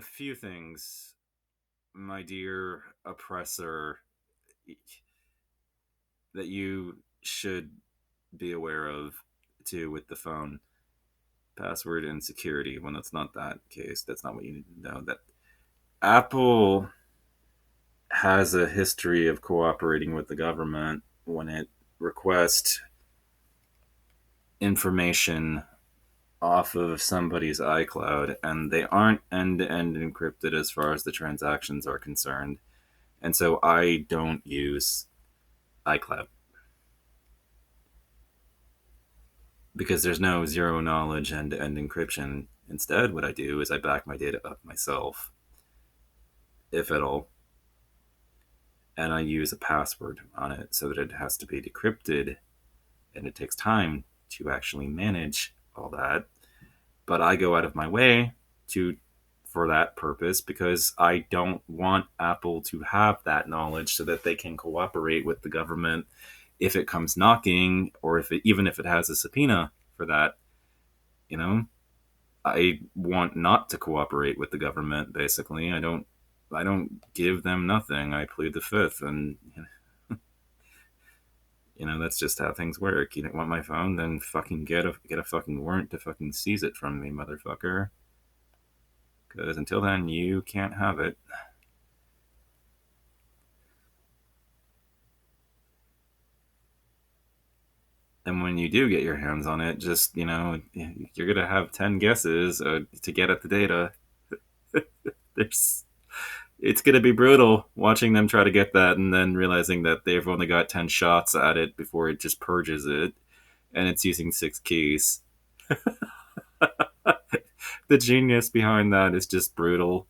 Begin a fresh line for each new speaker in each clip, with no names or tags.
a few things, my dear oppressor, that you should be aware of too with the phone. Password and security. When that's not that case, that's not what you need to know. That Apple has a history of cooperating with the government when it requests information off of somebody's iCloud, and they aren't end to end encrypted as far as the transactions are concerned. And so I don't use iCloud because there's no zero knowledge end to end encryption. Instead, what I do is I back my data up myself, if at all, and I use a password on it so that it has to be decrypted, and it takes time to actually manage all that. But I go out of my way to for that purpose because I don't want Apple to have that knowledge so that they can cooperate with the government if it comes knocking, or even if it has a subpoena for that. You know, I want not to cooperate with the government. Basically, I don't give them nothing. I plead the fifth, and that's just how things work. You don't want my phone, then fucking get a fucking warrant to fucking seize it from me, motherfucker. Because until then, you can't have it. And when you do get your hands on it, just you're gonna have 10 guesses to get at the data. There's It's gonna be brutal watching them try to get that, and then realizing that they've only got 10 shots at it before it just purges it, and it's using 6 keys. The genius behind that is just brutal.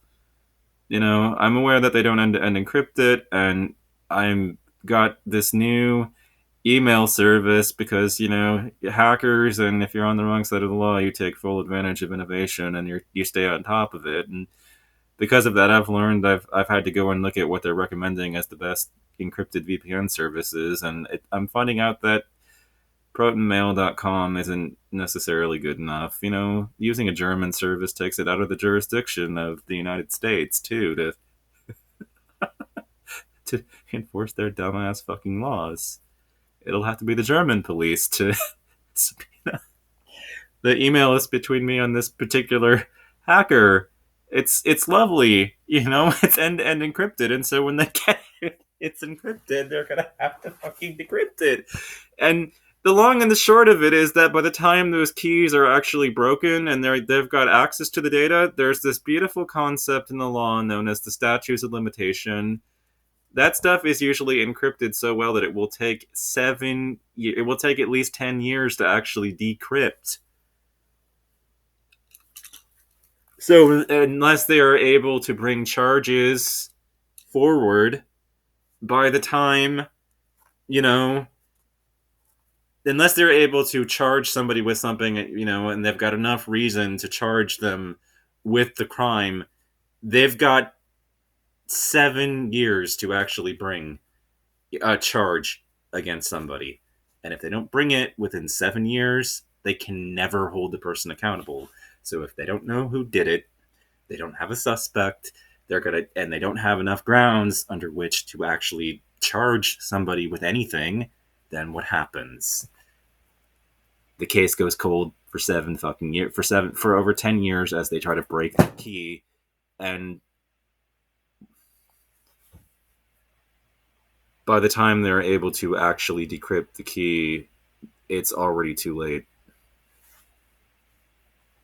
I'm aware that they don't end to end encrypt it, and I'm got this new email service because hackers, and if you're on the wrong side of the law, you take full advantage of innovation, and you stay on top of it. And because of that, I've learned I've had to go and look at what they're recommending as the best encrypted VPN services, and I'm finding out that protonmail.com isn't necessarily good enough. Using a German service takes it out of the jurisdiction of the United States too to enforce their dumbass fucking laws. It'll have to be the German police to subpoena the email is between me and this particular hacker. It's lovely, it's end to end encrypted, and so when they get it's encrypted, they're gonna have to fucking decrypt it. And the long and the short of it is that by the time those keys are actually broken and they've got access to the data, there's this beautiful concept in the law known as the statutes of limitation. That stuff is usually encrypted so well that it will take at least 10 years to actually decrypt. So unless they are able to bring charges forward by the time, you know, unless they're able to charge somebody with something, and they've got enough reason to charge them with the crime, they've got 7 years to actually bring a charge against somebody. And if they don't bring it within 7 years, they can never hold the person accountable. So if they don't know who did it, they don't have a suspect, and they don't have enough grounds under which to actually charge somebody with anything, then what happens? The case goes cold for 7 fucking years, for over 10 years as they try to break the key. And by the time they're able to actually decrypt the key, it's already too late.